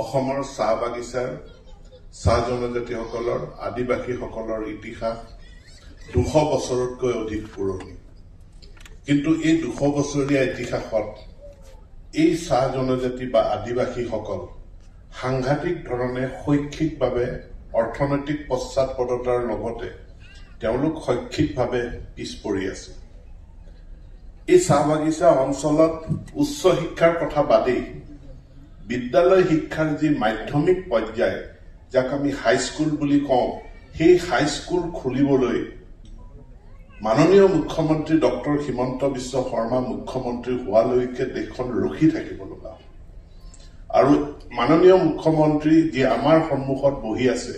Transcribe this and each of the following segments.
অসমৰ চাহ বাগিচাৰ চাহ জনজাতিসকলৰ আদিবাসীসকলৰ ইতিহাস 200 বছৰতকৈ অধিক পুৰণি। কিন্তু এই 200 বছৰীয়া ইতিহাসত এই চাহ জনজাতি বা আদিবাসীসকল সাংঘাতিক ধৰণে শৈক্ষিকভাৱে অৰ্থনৈতিক পশ্চাৎপদতাৰ লগতে তেওঁলোক শৈক্ষিকভাৱে পিছ পৰি আছে। এই চাহ বাগিচা অঞ্চলত উচ্চ শিক্ষাৰ কথা বাদেই বিদ্যালয় শিক্ষাৰ যি মাধ্যমিক পৰ্যায় যাক আমি হাইস্কুল বুলি কওঁ, সেই হাইস্কুল খুলিবলৈ মাননীয় মুখ্যমন্ত্ৰী ডক্টৰ হিমন্ত বিশ্ব শৰ্মা মুখ্যমন্ত্ৰী হোৱালৈকে দেশখন ৰখি থাকিব লগা। আৰু মাননীয় মুখ্যমন্ত্ৰী যি আমাৰ সন্মুখত বহি আছে,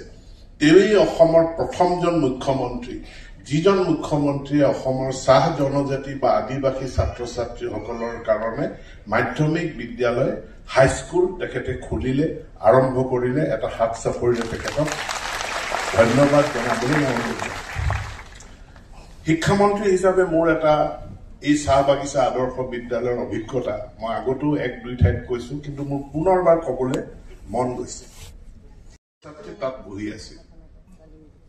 তেওঁই অসমৰ প্ৰথমজন মুখ্যমন্ত্ৰী, যিজন মুখ্যমন্ত্ৰীয়ে অসমৰ চাহ জনজাতি বা আদিবাসী ছাত্ৰ ছাত্ৰীসকলৰ কাৰণে মাধ্যমিক বিদ্যালয় হাইস্কুল তেখেতে খুলিলে, আৰম্ভ কৰিলে। এটা হাত চাপৰিৰে তেখেতক ধন্যবাদ জনাবলৈ মই অনুৰোধ কৰিছোঁ। শিক্ষামন্ত্ৰী হিচাপে মোৰ এটা এই চাহ বাগিচা আদৰ্শ বিদ্যালয়ৰ অভিজ্ঞতা মই আগতো 1-2 ঠাইত কৈছো, কিন্তু মোৰ পুনৰবাৰ কবলৈ মন গৈছে। ছাত্ৰী তাত বহি আছিল,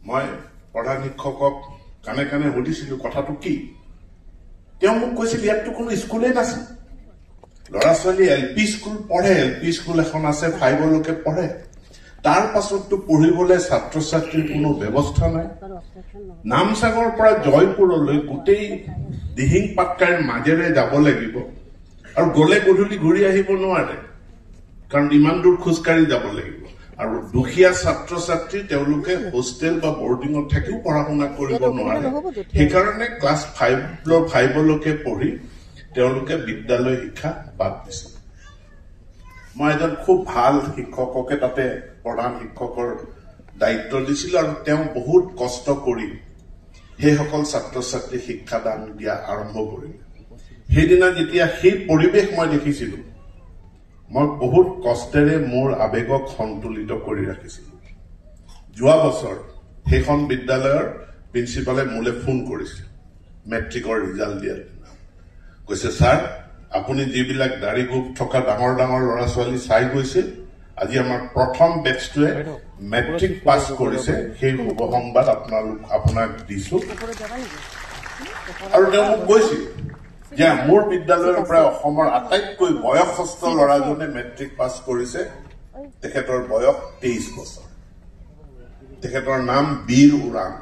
মই প্ৰধান শিক্ষকক কানে কানে সুধিছিলো কথাটো কি। তেওঁ মোক কৈছিল ইয়াততো কোনো স্কুলেই নাছিল, ল'ৰা ছোৱালী LP স্কুল পঢ়ে, LP স্কুল এখন আছে 5লৈকে পঢ়ে, তাৰ পাছততো পঢ়িবলৈ ছাত্ৰ ছাত্ৰীৰ কোনো ব্যৱস্থা নাই। নামচাঙৰ পৰা জয়পুৰলৈ গোটেই দিহিং পাটকাইৰ মাজেৰে যাব লাগিব, আৰু গলে গধূলি ঘূৰি আহিব নোৱাৰে, কাৰণ ইমান দূৰ খোজকাঢ়ি যাব লাগিব। আৰু দুখীয়া ছাত্ৰ ছাত্ৰী তেওঁলোকে হোষ্টেল বা বৰ্ডিঙত থাকিও পঢ়া শুনা কৰিব নোৱাৰে, সেইকাৰণে ক্লাছ 5লৈকে পঢ়ি তেওঁলোকে বিদ্যালয় শিক্ষা বাদ দিছে। মই এজন খুব ভাল শিক্ষককে তাতে প্ৰধান শিক্ষকৰ দায়িত্ব দিছিল, আৰু তেওঁ বহুত কষ্ট কৰি সেইসকল ছাত্ৰ ছাত্ৰী শিক্ষাদান দিয়া আৰম্ভ কৰিলে। সেইদিনা যেতিয়া সেই পৰিৱেশ মই দেখিছিলো, মই বহুত কষ্টেৰে মোৰ আবেগক সন্তুলিত কৰি ৰাখিছিলো। যোৱা বছৰ সেইখন বিদ্যালয়ৰ প্ৰিন্সিপালে মোলৈ ফোন কৰিছিল মেট্ৰিকৰ ৰিজাল্ট দিয়াৰ দিনা। কৈছে, ছাৰ আপুনি যিবিলাক দাড়ি গোপ থকা ডাঙৰ ডাঙৰ ল'ৰা ছোৱালী চাই গৈছিল, আজি আমাৰ প্ৰথম বেটছটোৱে মেট্ৰিক পাছ কৰিছে, সেই শুভ সংবাদ আপোনাক দিছো। আৰু তেওঁ মোক কৈছিল যে মোৰ বিদ্যালয়ৰ পৰা অসমৰ আটাইতকৈ বয়সস্থ ল'ৰাজনে মেট্ৰিক পাছ কৰিছে, তেখেতৰ বয়স 23 বছৰ, তেখেতৰ নাম বীৰ ওৰাং।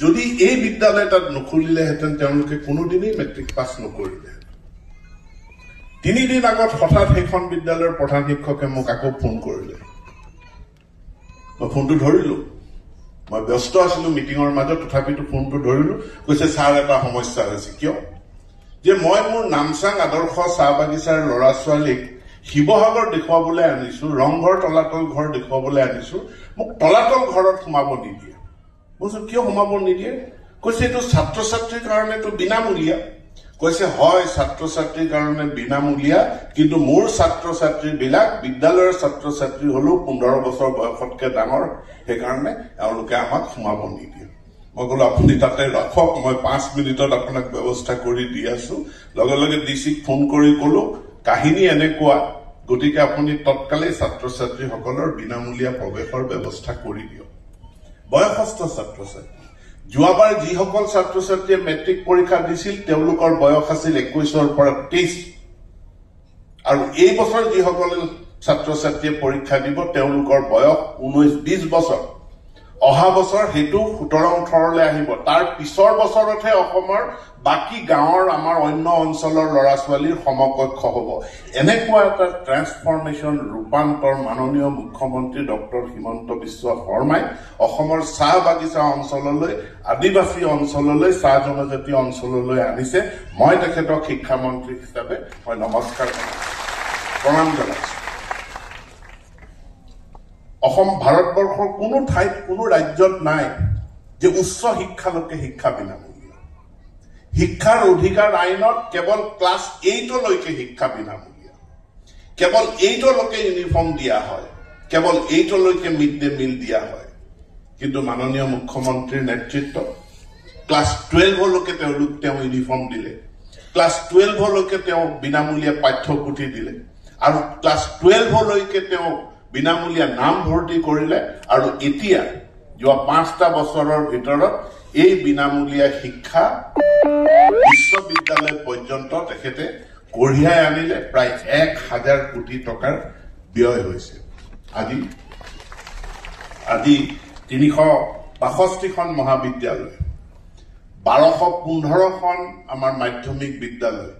যদি এই বিদ্যালয় তাত নুখুলিলেহেঁতেন তেওঁলোকে কোনোদিনেই মেট্ৰিক পাছ নকৰিলে। 3 দিন আগত হঠাৎ সেইখন বিদ্যালয়ৰ প্ৰধান শিক্ষকে মোক আকৌ ফোন কৰিলে। মই ফোনটো ধৰিলো, মই ব্যস্ত আছিলো মিটিঙৰ মাজত, তথাপিতো ফোনটো ধৰিলো। কৈছে, ছাৰ এটা সমস্যা হৈছে। কিয়? যে মই মোৰ নামচাং আদৰ্শ চাহ বাগিচাৰ ল'ৰা ছোৱালীক শিৱসাগৰ দেখুৱাবলৈ আনিছো, ৰংঘৰ তলাতল ঘৰ দেখুৱাবলৈ আনিছো, মোক তলাতল ঘৰত সোমাব নিদিয়ে। কৈছো, কিয় সোমাব নিদিয়ে? কৈছে, এইটো ছাত্ৰ ছাত্ৰীৰ কাৰণেতো বিনামূলীয়া। কৈছে, হয় ছাত্ৰ ছাত্ৰীৰ কাৰণে বিনামূলীয়া, কিন্তু মোৰ ছাত্ৰ ছাত্ৰীবিলাক বিদ্যালয়ৰ ছাত্ৰ ছাত্ৰী হলেও 15 বছৰ বয়সতকে ডাঙৰ, সেইকাৰণে এওঁলোকে আমাক সোমাব নিদিয়ে। মই ক'লো, আপুনি তাতে ৰাখক, মই 5 মিনিটত আপোনাক ব্যৱস্থা কৰি দি আছো। লগে লগে ডিচিক ফোন কৰি ক'লো, কাহিনী এনেকুৱা, গতিকে আপুনি তৎকালে ছাত্ৰ ছাত্ৰীসকলৰ বিনামূলীয়া প্ৰৱেশৰ ব্যৱস্থা কৰি দিয়ক। বয়সস্থ ছাত্ৰ ছাত্ৰী, যোৱাবাৰ যিসকল ছাত্ৰ ছাত্ৰীয়ে মেট্ৰিক পৰীক্ষা দিছিল তেওঁলোকৰ বয়স আছিল 21ৰ পৰা 23, আৰু এই বছৰ যিসকল ছাত্ৰ ছাত্ৰীয়ে পৰীক্ষা দিব তেওঁলোকৰ বয়স 19-20 বছৰ। অহা বছৰ সেইটো 17-18লৈ আহিব। তাৰ পিছৰ বছৰতহে অসমৰ বাকী গাঁৱৰ আমাৰ অন্য অঞ্চলৰ ল'ৰা ছোৱালীৰ সমকক্ষ হ'ব। এনেকুৱা এটা ট্ৰান্সফৰ্মেশ্যন, ৰূপান্তৰ মাননীয় মুখ্যমন্ত্ৰী ডক্টৰ হিমন্ত বিশ্ব শৰ্মাই অসমৰ চাহ বাগিচা অঞ্চললৈ, আদিবাসী অঞ্চললৈ, চাহ জনজাতি অঞ্চললৈ আনিছে। মই তেখেতক শিক্ষামন্ত্ৰী হিচাপে মই নমস্কাৰ প্ৰণাম জনাইছো। অসম ভাৰতবৰ্ষৰ কোনো ঠাইত, কোনো ৰাজ্যত নাই যে উচ্চ শিক্ষালৈকে শিক্ষা বিনামূলীয়া। শিক্ষাৰ অধিকাৰ আইনত কেৱল ক্লাছ 8লৈকে শিক্ষা বিনামূলীয়া, কেৱল 8লৈকে ইউনিফৰ্ম দিয়া হয়, কেৱল 8লৈকে মিড ডে মিল দিয়া হয়। কিন্তু মাননীয় মুখ্যমন্ত্ৰীৰ নেতৃত্বত ক্লাছ 12লৈকে তেওঁ ইউনিফৰ্ম দিলে, ক্লাছ 12লৈকে তেওঁ বিনামূলীয়া পাঠ্যপুথি দিলে, আৰু ক্লাছ 12 লৈকে তেওঁ বিনামূলীয়া নাম ভৰ্তি কৰিলে আৰু এতিয়া যোৱা 5টা বছৰৰ ভিতৰত এই বিনামূলীয়া শিক্ষা বিশ্ববিদ্যালয় পৰ্যন্ত তেখেতে কঢ়িয়াই আনিলে প্ৰায় 1000 কোটি টকাৰ ব্যয় হৈছে আজি 362খন মহাবিদ্যালয় 1215খন আমাৰ মাধ্যমিক বিদ্যালয়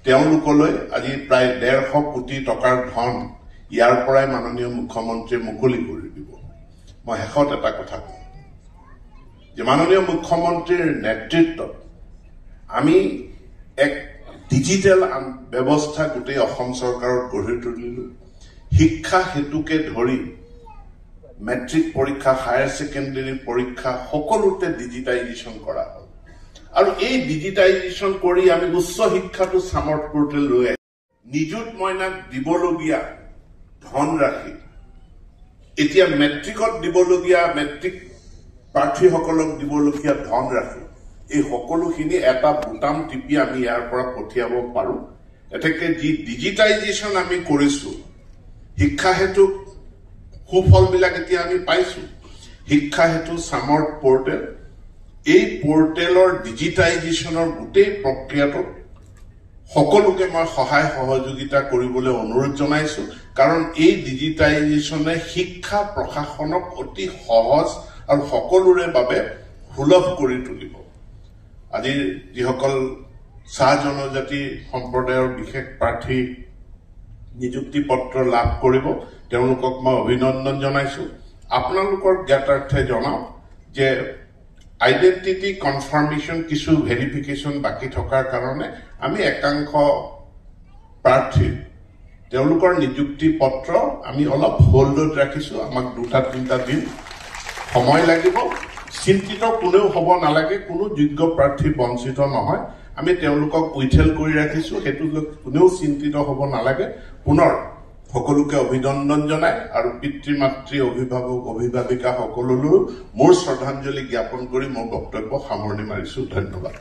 তেওঁলোকলৈ আজি প্ৰায় 150 কোটি টকাৰ ধন ইয়াৰ পৰাই মাননীয় মুখ্যমন্ত্ৰীয়ে মুকলি কৰি দিব মই হেকত এটা কথা কওঁ যে মাননীয় মুখ্যমন্ত্ৰীৰ নেতৃত্বত আমি এক ডিজিটেল ব্যৱস্থা গোটেই অসম চৰকাৰত গঢ়ি তুলিলো শিক্ষা হেতুকে ধৰি মেট্ৰিক পৰীক্ষা হায়াৰ সেকেন্ডাৰী পৰীক্ষা সকলোতে ডিজিটাইজেশ্যন কৰা হ'ল আৰু এই ডিজিটাইজেশ্যন কৰি আমি উচ্চ শিক্ষাটো সামৰ্থ পোৰ্টেল লৈ নিযুত মইনাক দিবলগীয়া ধনৰাশি এতিয়া মেট্ৰিকত দিবলগীয়া মেট্ৰিক প্ৰাৰ্থীসকলক দিবলগীয়া ধনৰাশি এই সকলোখিনি এটা বুটাম টিপি আমি ইয়াৰ পৰা পঠিয়াব পাৰো এতেকে যি ডিজিটাইজেশ্যন আমি কৰিছো শিক্ষা হেতু সুফলবিলাক এতিয়া আমি পাইছো শিক্ষা হেতু সামৰ্থ পোৰ্টেল এই পোৰ্টেলৰ ডিজিটাইজেশ্যনৰ গোটেই প্ৰক্ৰিয়াটো সকলোকে মই সহায় সহযোগিতা কৰিবলৈ অনুৰোধ জনাইছো কাৰণ এই ডিজিটাইজেশ্যনে শিক্ষা প্ৰশাসনক অতি সহজ আৰু সকলোৰে বাবে সুলভ কৰি তুলিব আজি যিসকল চাহ জনজাতি সম্প্ৰদায়ৰ বিশেষ প্ৰাৰ্থী নিযুক্তি পত্ৰ লাভ কৰিব তেওঁলোকক মই অভিনন্দন জনাইছো আপোনালোকৰ জ্ঞাতাৰ্থে জনাও যে আইডেন্টিটি কনফাৰ্মেশ্যন কিছু ভেৰিফিকেশ্যন বাকি থকাৰ কাৰণে আমি একাংশ প্ৰাৰ্থী তেওঁলোকৰ নিযুক্তি পত্ৰ আমি অলপ হোল্ডত ৰাখিছো আমাক 2-3টা দিন সময় লাগিব চিন্তিত কোনেও হ'ব নালাগে কোনো যোগ্য প্ৰাৰ্থী বঞ্চিত নহয় আমি তেওঁলোকক উইথেল কৰি ৰাখিছো হেতু কোনেও চিন্তিত হ'ব নালাগে পুনৰ সকলোকে অভিনন্দন জনাই আৰু পিতৃ মাতৃ অভিভাৱক অভিভাৱিকা সকলোলৈ মোৰ শ্ৰদ্ধাঞ্জলি জ্ঞাপন কৰি মোৰ বক্তব্য সামৰণি মাৰিছো ধন্যবাদ